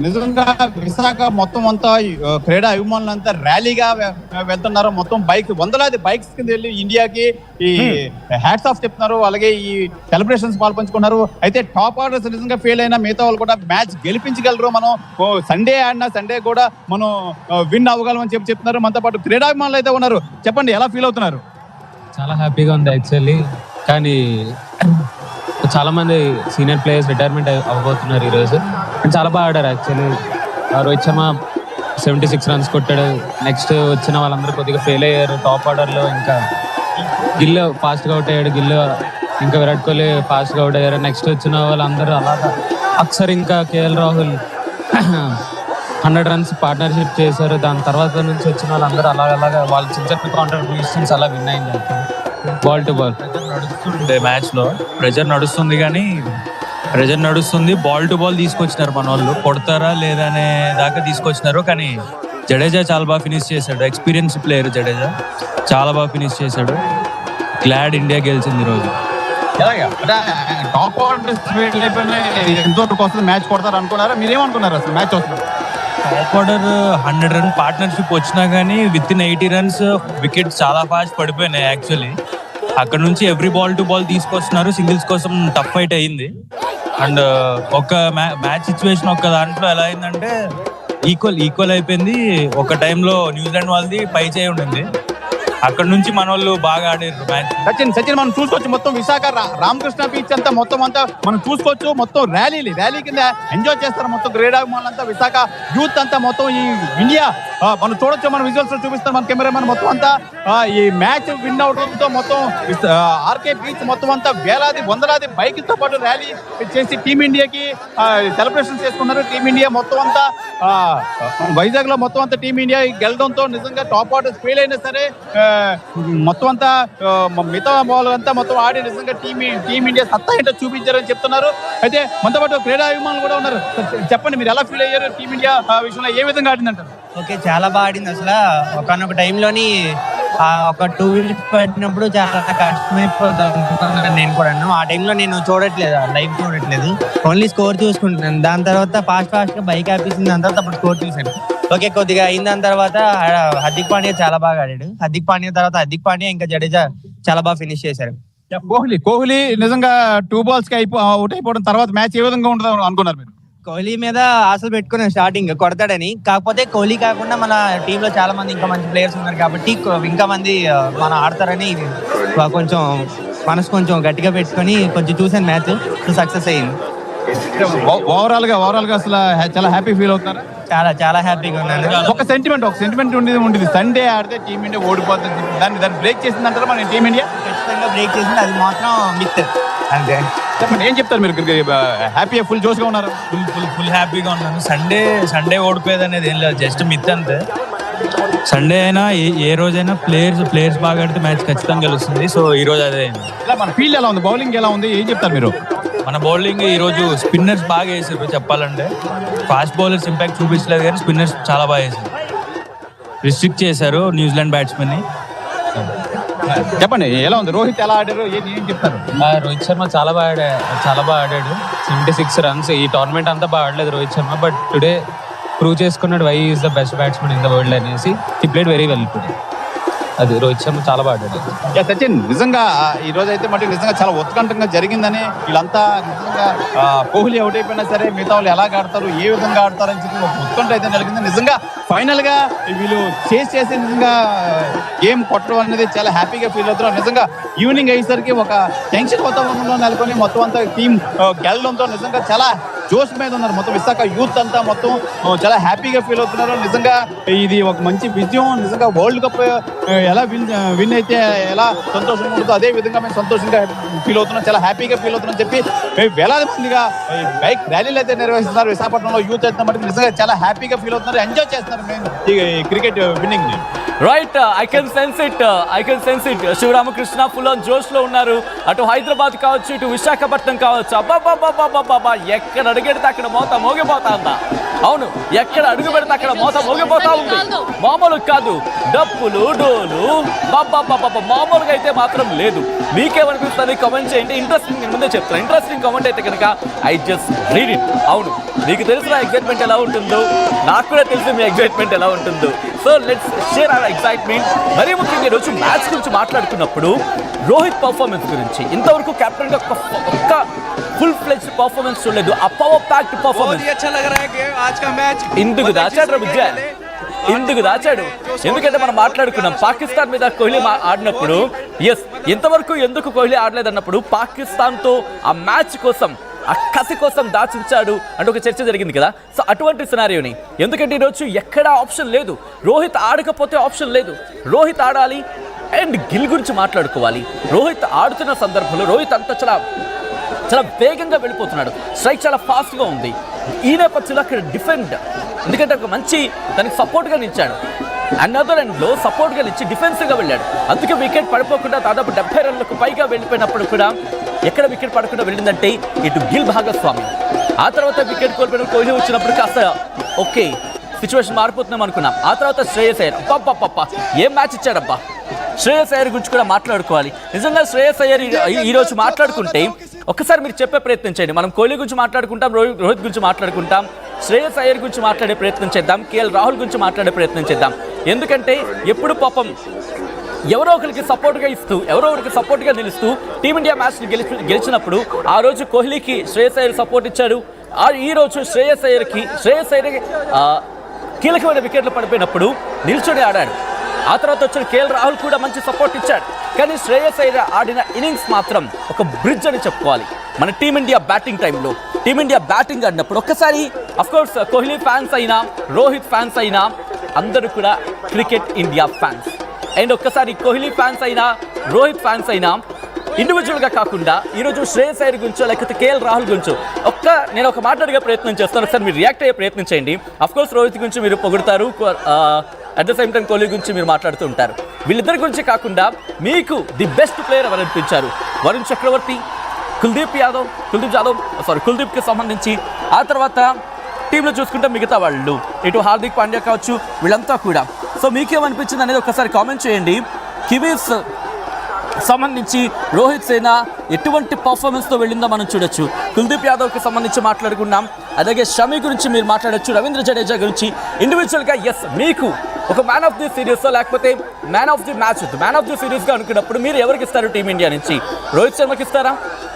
నిజంగా విశాఖ మొత్తం అంతా క్రీడా అభిమానులంతా ర్యాలీగా వెళ్తున్నారు. మొత్తం వందలాది బైక్స్ కింద వెళ్ళి ఇండియాకి ఈ హ్యాట్స్ ఆఫ్ చెప్తున్నారు. అలాగే ఈ సెలబ్రేషన్స్ పాల్పంచుకున్నారు. అయితే టాప్ ఆర్డర్స్ నిజంగా ఫెయిల్ అయినా మిగతా వాళ్ళు కూడా మ్యాచ్ గెలిపించగలరు. మనం సండే ఆడినా సండే కూడా మనం విన్ అవ్వగలం అని చెప్తున్నారు. మనతో పాటు క్రీడాభిమానులు అయితే ఉన్నారు. చెప్పండి, ఎలా ఫీల్ అవుతున్నారు? చాలా హ్యాపీగా ఉంది యాక్చువల్లీ. కానీ చాలా మంది సీనియర్ ప్లేయర్స్ రిటైర్మెంట్ అవ్వబోతున్నారు ఈరోజు. చాలా బాగా ఆడారు యాక్చువల్లీ. రోహిత్ శర్మ 76 రన్స్ కొట్టాడు. నెక్స్ట్ వచ్చిన వాళ్ళందరూ కొద్దిగా ఫెయిల్ అయ్యారు టాప్ ఆర్డర్లో. ఇంకా గిల్ ఫాస్ట్గా అవుట్ అయ్యాడు. ఇంకా విరాట్ కోహ్లీ ఫాస్ట్గా అవుట్ అయ్యారు. నెక్స్ట్ వచ్చిన వాళ్ళందరూ అలాగా అక్సర్ ఇంకా కేఎల్ రాహుల్ 100 రన్స్ పార్ట్నర్షిప్ చేశారు. దాని తర్వాత నుంచి వచ్చిన వాళ్ళందరూ అలాగా వాళ్ళ చిన్న చిన్న కాంట్రిబ్యూషన్స్ అలా విన్ అయింది. బాల్ టు బాల్ నడుస్తుండే మ్యాచ్లో ప్రెజర్ నడుస్తుంది, కానీ ప్రెజర్ నడుస్తుంది. బాల్ టు బాల్ తీసుకొచ్చినారు మన వాళ్ళు. కొడతారా లేదా అనే దాకా తీసుకొచ్చినారు. కానీ జడేజా చాలా బాగా ఫినిష్ చేశాడు. ఎక్స్పీరియన్స్ ప్లేయర్ జడేజా చాలా బాగా ఫినిష్ చేశాడు. గ్లాడ్ ఇండియా గెలిచింది ఈరోజు. టాప్ ఆర్డర్స్ ఎంతవరకు వస్తుంది మ్యాచ్ కొడతారు అనుకున్నారా? మీరేమనుకున్నారు అసలు మ్యాచ్ వస్తుంది? టాప్ ఆర్డర్ 100 రన్ పార్ట్నర్షిప్ వచ్చినా కానీ విత్ ఇన్ 80 రన్స్ వికెట్స్ చాలా ఫాస్ట్ పడిపోయినాయి యాక్చువల్లీ. అక్కడ నుంచి ఎవ్రీ బాల్ టు బాల్ తీసుకొస్తున్నారు. సింగిల్స్ కోసం టఫ్ ఫైట్ అయ్యింది. అండ్ ఒక మ్యాచ్ సిచ్యువేషన్ ఒక దాంట్లో ఎలా అయిందంటే ఈక్వల్ అయిపోయింది. ఒక టైంలో న్యూజిలాండ్ వాళ్ళది పై చేయి ఉండింది. అక్కడ నుంచి మన వాళ్ళు బాగా ఆడారు మ్యాచ్. సచిన్ మనం చూసుకోవచ్చు. మొత్తం విశాఖ రామకృష్ణ బీచ్ అంతా మొత్తం అంతా మనం చూసుకోవచ్చు. మొత్తం ర్యాలీ కింద ఎంజాయ్ చేస్తారు మొత్తం క్రీడాభిమానులంతా. విశాఖ యూత్ అంతా మొత్తం ఈ ఇండియా మనం చూడొచ్చు. మన విజువల్స్ లో చూపిస్తాం మన కెమెరామెన్. మొత్తం అంతా ఈ మ్యాచ్ విన్ అవడంతో మొత్తం ఆర్కే బీచ్ మొత్తం అంతా వందలాది బైకులతో పాటు ర్యాలీ చేసి టీమిండియాకి సెలబ్రేషన్ చేసుకున్నారు. టీమిండియా మొత్తం అంతా వైజాగ్ లో మొత్తం అంతా టీమిండియా గెలడంతో నిజంగా టాప్ ఆర్డర్స్ ఫెయిల్ అయినా సరే మొత్తం అంతా మిగతా బాల్ అంతా మొత్తం ఆడి నిజంగా టీమిండియా సత్తా ఏంటో చూపించారని చెప్తున్నారు. అయితే మనతో పాటు క్రీడా అభిమానులు కూడా ఉన్నారు. చెప్పండి, మీరు ఎలా ఫీల్ అయ్యారు? టీమిండియా విషయంలో ఏ విధంగా ఆడిందంటారు? ఓకే, చాలా బాగా ఆడింది. అసలు ఒకనొక టైంలోని ఒక 2 wickets పట్టినప్పుడు చాలా కష్టమైపోతుంది నేను కూడా. ఆ టైంలో నేను లైవ్ చూడట్లేదు, ఓన్లీ స్కోర్ చూసుకుంటున్నాను. దాని తర్వాత ఫాస్ట్గా బైక్ ఆపేసింది. దాని తర్వాత అప్పుడు స్కోర్ చూశాను. ఓకే, కొద్దిగా అయిన దాని తర్వాత హార్దిక్ పాండ్యా చాలా బాగా ఆడాడు. హార్దిక్ పాండ్యా ఇంకా జడేజా చాలా బాగా ఫినిష్ చేశారు. కోహ్లీ నిజంగా 2 balls కి అవుట్ అయిపోవడం తర్వాత మ్యాచ్ ఏ విధంగా ఉంటుందో అనుకున్నారు మీరు? కోహ్లీ మీద ఆశలు పెట్టుకున్నాను స్టార్టింగ్ కొడతాడని. కాకపోతే కోహ్లీ కాకుండా మన టీంలో చాలా మంది ఇంకా మంచి ప్లేయర్స్ ఉన్నారు కాబట్టి ఇంకా మంది మన ఆడతారని కొంచెం మనసు కొంచెం గట్టిగా పెట్టుకొని కొంచెం చూసాను. మ్యాచ్ సక్సెస్ అయ్యింది. ఓవరాల్ గా అసలు చాలా హ్యాపీ ఫీల్ అవుతున్నారు? చాలా హ్యాపీగా ఉన్నాను. ఒక సెంటిమెంట్ ఉండేది సండే ఆడితే టీమిండియా ఓడిపోతుంది, దాన్ని బ్రేక్ చేసింది అంటారా మన టీమిండియా? ఖచ్చితంగా బ్రేక్ చేసింది. అది మాత్రం మిత్ అంతే. ఏం చెప్తారు మీరు? హ్యాపీగా ఫుల్ జోష్గా ఉన్నారు? ఫుల్ హ్యాపీగా ఉన్నాను. సండే ఓడిపోయేది అనేది ఏం లేదు, జస్ట్ మిత్ అంతే. సండే అయినా ఏ రోజైనా ప్లేయర్స్ బాగా ఆడితే మ్యాచ్ ఖచ్చితంగా గెలుస్తుంది. సో ఈ రోజు అదే మన ఫీల్డ్ ఎలా ఉంది? బౌలింగ్ ఎలా ఉంది? ఏం చెప్తారు మీరు? మన బౌలింగ్ ఈ రోజు స్పిన్నర్స్ బాగా వేసారు. చెప్పాలంటే ఫాస్ట్ బౌలర్స్ ఇంపాక్ట్ చూపించలేదు, కానీ స్పిన్నర్స్ చాలా బాగా వేసారు. రిస్ట్రిక్ట్ చేశారు న్యూజిలాండ్ బ్యాట్స్మెన్ ని. చెప్పండి, ఎలా ఉంది? రోహిత్ ఎలా ఆడారు? ఏం చెప్తారు? రోహిత్ శర్మ చాలా బాగా ఆడాడు. 76 రన్స్. ఈ టోర్నమెంట్ అంతా బాగా ఆడలేదు Rohit Sharma, but today prove చేసుకున్నాడు why is the best batsmen in the world అనేసి. He played very well today. అది రోహిత్ శర్మ చాలా బాగా ఆడాడు. సచిన్, నిజంగా ఈ రోజు అయితే మటుకు నిజంగా చాలా ఉత్కంఠంగా జరిగిందని వీళ్ళంతా నిజంగా కోహ్లీ అవుట్ అయిపోయినా సరే మిగతా వాళ్ళు ఎలాగ ఆడతారు, ఏ విధంగా ఆడతారు అని చెప్పి ఒక ఉత్కంఠ అయితే జరిగింది. నిజంగా ఫైనల్ గా వీళ్ళు చేసి నిజంగా గేమ్ కొట్టడం అనేది చాలా హ్యాపీగా ఫీల్ అవుతున్నారు. నిజంగా ఈవినింగ్ అయ్యేసరికి ఒక టెన్షన్ వాతావరణంలో నెలకొని మొత్తం అంతా టీం గెలడంతో నిజంగా చాలా జోష్ మీద ఉన్నారు. మొత్తం విశాఖ యూత్ అంతా మొత్తం చాలా హ్యాపీగా ఫీల్ అవుతున్నారు. నిజంగా ఇది ఒక మంచి విజయం. నిజంగా వరల్డ్ కప్ ఎలా విన్ అయితే ఎలా సంతోషంగా ఉంటుందో అదే విధంగా మేము సంతోషంగా ఫీల్ అవుతున్నాం, చాలా హ్యాపీగా ఫీల్ అవుతున్నాం చెప్పి వేలాది మందిగా బైక్ ర్యాలీలు అయితే నిర్వహిస్తున్నారు విశాఖపట్నంలో. యూత్ అయితే మటుకు నిజంగా చాలా హ్యాపీగా ఫీల్ అవుతున్నారు, ఎంజాయ్ చేస్తున్నారు మేము ఈ క్రికెట్ విన్నింగ్ ని. Right, I can sense it. Sivaramakrishna full on జోష్ లో ఉన్నారు. అటు హైదరాబాద్ కావచ్చు, ఇటు విశాఖపట్నం కావచ్చు. అబ్బాబ్బాబ్బాబ్బా, ఎక్కడ అడిగెడితే అక్కడ మోగిపోతా ఉందా. అవును, ఎక్కడ అడుగు పెడితే అక్కడ మోత మోగిపోతా ఉంది. మామూలు కాదు, డప్పులు డోలు మామూలుగా అయితే మాత్రం లేదు. మీకేమనిపిస్తుంది కామెంట్ చేయండి. ఇంట్రెస్టింగ్, నేను ముందే చెప్తాను, ఇంట్రెస్టింగ్ కామెంట్ అయితే కనుక ఐ జస్ట్ రీడ్ ఇట్. అవును, మీకు తెలిసిన ఎగ్జైట్మెంట్ ఎలా ఉంటుందో నాకు కూడా తెలిసి మీ ఎగ్జైట్మెంట్ ఎలా ఉంటుందో. So let's share our excitement. మరీ ముఖ్యంగా ఈరోజు మ్యాచ్ గురించి మాట్లాడుకున్నప్పుడు రోహిత్ పర్ఫార్మెన్స్ గురించి, ఇంతవరకు కెప్టెన్ గా ఒక్క ఫుల్ ఫ్లెడ్జ్డ్ పర్ఫార్మెన్స్ చూడలేదు. ఆ పవర్ ప్యాక్డ్ పర్ఫార్మెన్స్ ఇందుకు దాచాడు విజయ్, ఇందుకు దాచాడు. ఎందుకంటే మనం మాట్లాడుకున్నాం పాకిస్తాన్ మీద కోహ్లీ ఆడినప్పుడు, ఎస్ ఇంతవరకు ఎందుకు కోహ్లీ ఆడలేదన్నప్పుడు పాకిస్తాన్తో ఆ మ్యాచ్ కోసం, ఆ కసి కోసం దాచించాడు అంటే ఒక చర్చ జరిగింది కదా. సో అటువంటి సినారియోని, ఎందుకంటే ఈరోజు ఎక్కడా ఆప్షన్ లేదు. రోహిత్ ఆడకపోతే ఆప్షన్ లేదు, రోహిత్ ఆడాలి. అండ్ గిల్ గురించి మాట్లాడుకోవాలి. రోహిత్ ఆడుతున్న సందర్భంలో రోహిత్ అంతా చాలా వేగంగా వెళ్ళిపోతున్నాడు, స్ట్రైక్ చాలా ఫాస్ట్గా ఉంది. ఈ నేపథ్యంలో అక్కడ డిఫెండ్, ఎందుకంటే ఒక మంచి దానికి సపోర్ట్గా నిలిచాడు. అనదర్ ఎండ్లో సపోర్ట్గా నిలిచి డిఫెన్సివ్గా వెళ్ళాడు. అందుకే వికెట్ పడిపోకుండా దాదాపు 70 రన్లకు పైగా వెళ్ళిపోయినప్పుడు కూడా ఎక్కడ వికెట్ పడకుండా వెళ్ళిందంటే ఇటు గిల్ భాగస్వామి. ఆ తర్వాత వికెట్ కోల్పోయిన కోహ్లీ వచ్చినప్పుడు కాస్త ఓకే సిచ్యువేషన్ మారిపోతున్నాం అనుకున్నాం. ఆ తర్వాత శ్రేయస్ అయ్యర్, అబ్బా ఏం మ్యాచ్ ఇచ్చాడబ్బా. శ్రేయస్ అయ్యర్ గురించి కూడా మాట్లాడుకోవాలి. నిజంగా శ్రేయస్ అయ్యర్ ఈరోజు మాట్లాడుకుంటే ఒక్కసారి మీరు చెప్పే ప్రయత్నం చేయండి. మనం కోహ్లీ గురించి మాట్లాడుకుంటాం, రోహిత్ గురించి మాట్లాడుకుంటాం, శ్రేయస్ అయ్యర్ గురించి మాట్లాడే ప్రయత్నం చేద్దాం, కేఎల్ రాహుల్ గురించి మాట్లాడే ప్రయత్నం చేద్దాం. ఎందుకంటే ఎప్పుడు పాపం ఎవరో ఒకరికి సపోర్ట్గా ఇస్తూ, ఎవరో ఒకరికి సపోర్ట్గా నిలుస్తూ టీమిండియా మ్యాచ్ని గెలిచినప్పుడు ఆ రోజు కోహ్లీకి శ్రేయస్ అయ్యర్ సపోర్ట్ ఇచ్చాడు. ఈ రోజు శ్రేయస్ అయ్యర్ కీలకమైన వికెట్లు పడిపోయినప్పుడు నిల్చొని ఆడాడు. ఆ తర్వాత వచ్చిన కేఎల్ రాహుల్ కూడా మంచి సపోర్ట్ ఇచ్చాడు. కానీ శ్రేయస్ అయ్యర్ ఆడిన ఇన్నింగ్స్ మాత్రం ఒక బ్రిడ్జ్ అని చెప్పుకోవాలి. మన టీమిండియా బ్యాటింగ్ టైంలో, టీమిండియా బ్యాటింగ్ ఆడినప్పుడు ఒక్కసారి అఫ్కోర్స్ కోహ్లీ ఫ్యాన్స్ అయినా, రోహిత్ ఫ్యాన్స్ అయినా అందరూ కూడా క్రికెట్ ఇండియా ఫ్యాన్స్. అండ్ ఒక్కసారి కోహ్లీ ఫ్యాన్స్ అయినా, రోహిత్ ఫ్యాన్స్ అయినా ఇండివిజువల్గా కాకుండా ఈరోజు శ్రేయస్ అయ్యర్ గురించో లేకపోతే కేఎల్ రాహుల్ గురించో నేను ఒక మాట అడిగే ప్రయత్నం చేస్తాను. ఒకసారి మీరు రియాక్ట్ అయ్యే ప్రయత్నం చేయండి. అఫ్కోర్స్ రోహిత్ గురించి మీరు పొగుడతారు, at the same time Kohli గురించి మీరు మాట్లాడుతూ ఉంటారు. వీళ్ళిద్దరి గురించి కాకుండా మీకు ది బెస్ట్ ప్లేయర్ ఎవరు అనిపించారు? వరుణ్ చక్రవర్తి, కుల్దీప్కి సంబంధించి, ఆ తర్వాత టీంలో చూసుకుంటే మిగతా వాళ్ళు, ఇటు హార్దిక్ పాండ్యా కావచ్చు, వీళ్ళంతా కూడా. సో మీకేమనిపించింది అనేది ఒకసారి కామెంట్ చేయండి. కివీస్ సంబంధించి రోహిత్ సేన ఎటువంటి పర్ఫార్మెన్స్తో వెళ్ళిందో మనం చూడొచ్చు. కుల్దీప్ యాదవ్కి సంబంధించి మాట్లాడుకున్నాం, అలాగే షమి గురించి మీరు మాట్లాడొచ్చు, రవీంద్ర జడేజా గురించి. ఇండివిజువల్గా ఎస్ మీకు ఒక మ్యాన్ ఆఫ్ ది సిరీస్ లేకపోతే man of the match, man of the సిరీస్గా అనుకున్నప్పుడు మీరు ఎవరికి ఇస్తారు? టీమిండియా నుంచి రోహిత్ శర్మకి ఇస్తారా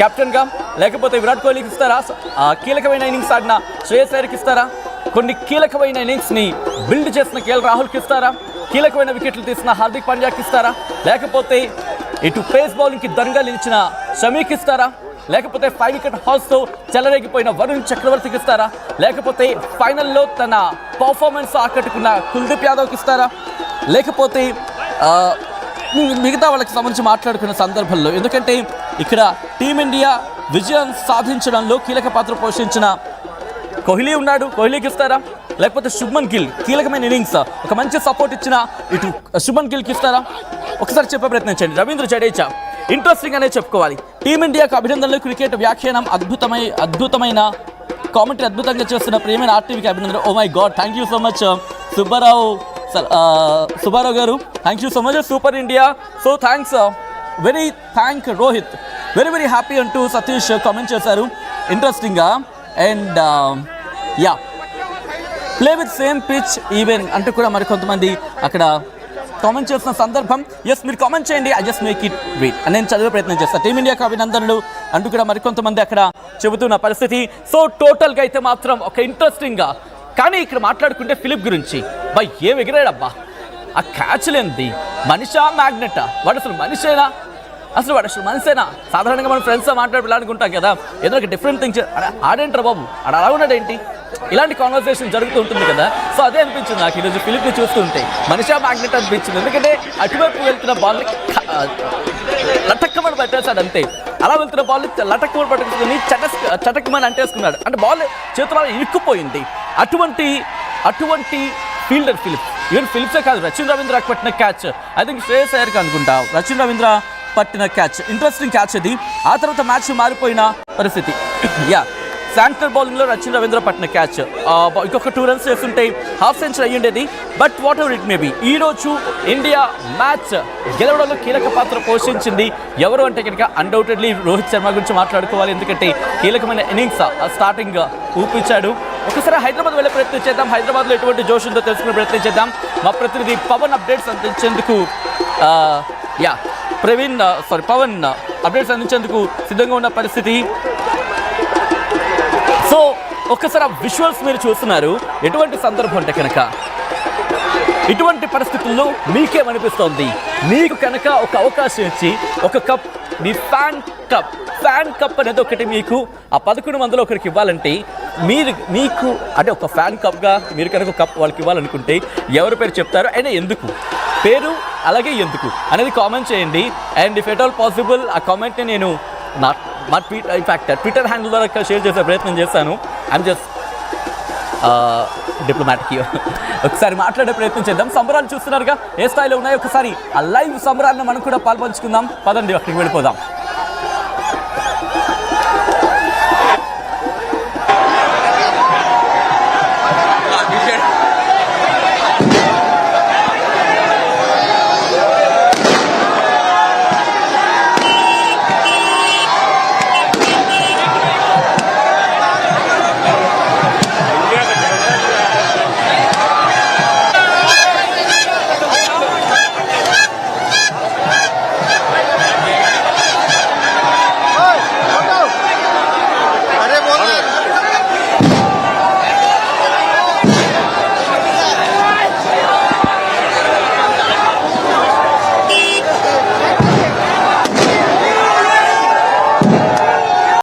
కెప్టెన్గా, లేకపోతే విరాట్ కోహ్లీకి ఇస్తారా, కీలకమైన ఇన్నింగ్స్ ఆడిన శ్రేయస్ అయ్యర్కి ఇస్తారా, కొన్ని కీలకమైన ఇన్నింగ్స్ని బిల్డ్ చేసిన కేఎల్ రాహుల్కి ఇస్తారా, కీలకమైన వికెట్లు తీసిన హార్దిక్ పాండ్యాకి ఇస్తారా, లేకపోతే ఇటు పేస్ బౌలింగ్కి దంగా నిలిచిన షమీకి ఇస్తారా, లేకపోతే 5 వికెట్ హాల్స్తో చెలరేగిపోయిన వరుణ్ చక్రవర్తికి ఇస్తారా, లేకపోతే ఫైనల్లో తన పర్ఫార్మెన్స్ ఆకట్టుకున్న కుల్దీప్ యాదవ్కి ఇస్తారా, లేకపోతే మిగతా వాళ్ళకి సంబంధించి మాట్లాడుకున్న సందర్భంలో, ఎందుకంటే ఇక్కడ టీమిండియా విజయం సాధించడంలో కీలక పాత్ర పోషించిన కోహ్లీ ఉన్నాడు, కోహ్లీకి ఇస్తారా, లేకపోతే శుభ్మన్ గిల్ కీలకమైన ఇన్నింగ్స్ ఒక మంచి సపోర్ట్ ఇచ్చిన ఇటు శుభ్మన్ గిల్కి ఇస్తారా? ఒకసారి చెప్పే ప్రయత్నం చేయండి. రవీంద్ర జడేజా ఇంట్రెస్టింగ్ అనే చెప్పుకోవాలి. టీమిండియాకు అభినందనలు. క్రికెట్ వ్యాఖ్యానం అద్భుతమైన కామెంటరీ అద్భుతంగా చేస్తున్న ప్రియమైన ఆర్టీవీకి అభినందనలు. Oh my God, thank you so much Subbarao garu, thank you so much. Super India. So thanks, thank Rohit, very happy అంటూ సతీష్ కామెంట్ చేశారు ఇంట్రెస్టింగ్గా. And yeah, play with same pitch even అంటూ కూడా మరి కొంతమంది అక్కడ కామెంట్ చేస్తున్న సందర్భం. ఎస్, మీరు కామెంట్ చేయండి, I just make it read అని నేను చదివే ప్రయత్నం చేస్తాను. టీమిండియాకు అభినందనలు అంటూ కూడా మరికొంతమంది అక్కడ చెబుతున్న పరిస్థితి. సో టోటల్గా అయితే మాత్రం ఒక ఇంట్రెస్టింగ్గా, కానీ ఇక్కడ మాట్లాడుకుంటే ఫిలిప్ గురించి ఏం ఎగిరాడబ్బా, ఆ క్యాచ్ లేనిది మనిషా మ్యాగ్నెటా, వాడు అసలు మనిషేనా, వాడు అసలు మనిషేనా? సాధారణంగా మనం ఫ్రెండ్స్తో మాట్లాడుకుంటాం కదా, ఏదో ఒక డిఫరెంట్ థింగ్స్, ఆడేంట్రా బాబు, అలా ఉన్నాడేంటి, ఇలాంటి కాన్వర్సేషన్ జరుగుతూ ఉంటుంది కదా. సో అదే అనిపించింది నాకు ఈరోజు ఫిలిప్ని చూస్తుంటే, మనిషా మ్యాగ్నెట్ అనిపించింది. ఎందుకంటే అటువైపు వెళ్తున్న బాల్ని లటక్కమని పెట్టేశాడు అంతే. అలా వెళ్తున్న బాల్ని లటక్కమని పట్టుకుని చటక్కమని అంటేసుకున్నాడు, అంటే బాల్ చేతుల ఇరుక్కుపోయింది. అటువంటి ఫీల్డర్ ఫిలిప్. ఈవెన్ ఫిలిప్సే కాదు, రచిన్ రవీంద్ర పట్టిన క్యాచ్, ఐ థింక్ శ్రేయస్ అయ్యర్కి అనుకుంటా రచిన్ రవీంద్ర పట్టిన క్యాచ్, ఇంట్రెస్టింగ్ క్యాచ్ అది. ఆ తర్వాత మ్యాచ్ మారిపోయిన పరిస్థితి. యా, శాంకర్ బౌలింగ్లో రచిన్ రవీంద్ర పట్టిన క్యాచ్, ఇంకొక 2 runs చేస్తుంటే హాఫ్ సెంచరీ అయ్యి ఉండేది. But what ever it may be, ఈరోజు ఇండియా మ్యాచ్ గెలవడంలో కీలక పాత్ర పోషించింది ఎవరు అంటే కనుక అన్డౌటెడ్లీ రోహిత్ శర్మ గురించి మాట్లాడుకోవాలి. ఎందుకంటే కీలకమైన ఇన్నింగ్స్ స్టార్టింగ్ ఊపించాడు. ఒకసారి హైదరాబాద్ వెళ్ళే ప్రయత్నం చేద్దాం. హైదరాబాద్లో ఎటువంటి జోష్ ఉందో తెలుసుకునే ప్రయత్నం చేద్దాం. మా ప్రతినిధి పవన్ అప్డేట్స్ అందించేందుకు పవన్ అప్డేట్స్ అందించేందుకు సిద్ధంగా ఉన్న పరిస్థితి. సో ఒక్కసారి ఆ విజువల్స్ మీరు చూస్తున్నారు. ఎటువంటి సందర్భం అంటే కనుక ఇటువంటి పరిస్థితుల్లో మీకేమనిపిస్తోంది? మీకు కనుక ఒక అవకాశం ఇచ్చి ఒక కప్, మీ ఫ్యాన్ కప్ అనేది ఒకటి మీకు ఆ 11 మందిలో ఒకరికి ఇవ్వాలంటే మీకు అంటే ఒక ఫ్యాన్ కప్గా మీరు కనుక కప్ వాళ్ళకి ఇవ్వాలనుకుంటే ఎవరి పేరు చెప్తారు, అయినా ఎందుకు పేరు, అలాగే ఎందుకు అనేది కామెంట్ చేయండి. And if at all possible ఆ కామెంట్ని నేను మా ట్విట్టర్ హ్యాండిల్ ద్వారా షేర్ చేసే ప్రయత్నం చేశాను. I'm just diplomatic. ఒకసారి మాట్లాడే ప్రయత్నం చేద్దాం. సంబరాలు చూస్తున్నారుగా ఏ స్థాయిలో ఉన్నాయో, ఒకసారి ఆ లైవ్ సంబరాలను మనం కూడా పాల్పంచుకుందాం. పదండి అక్కడికి వెళ్ళిపోదాం.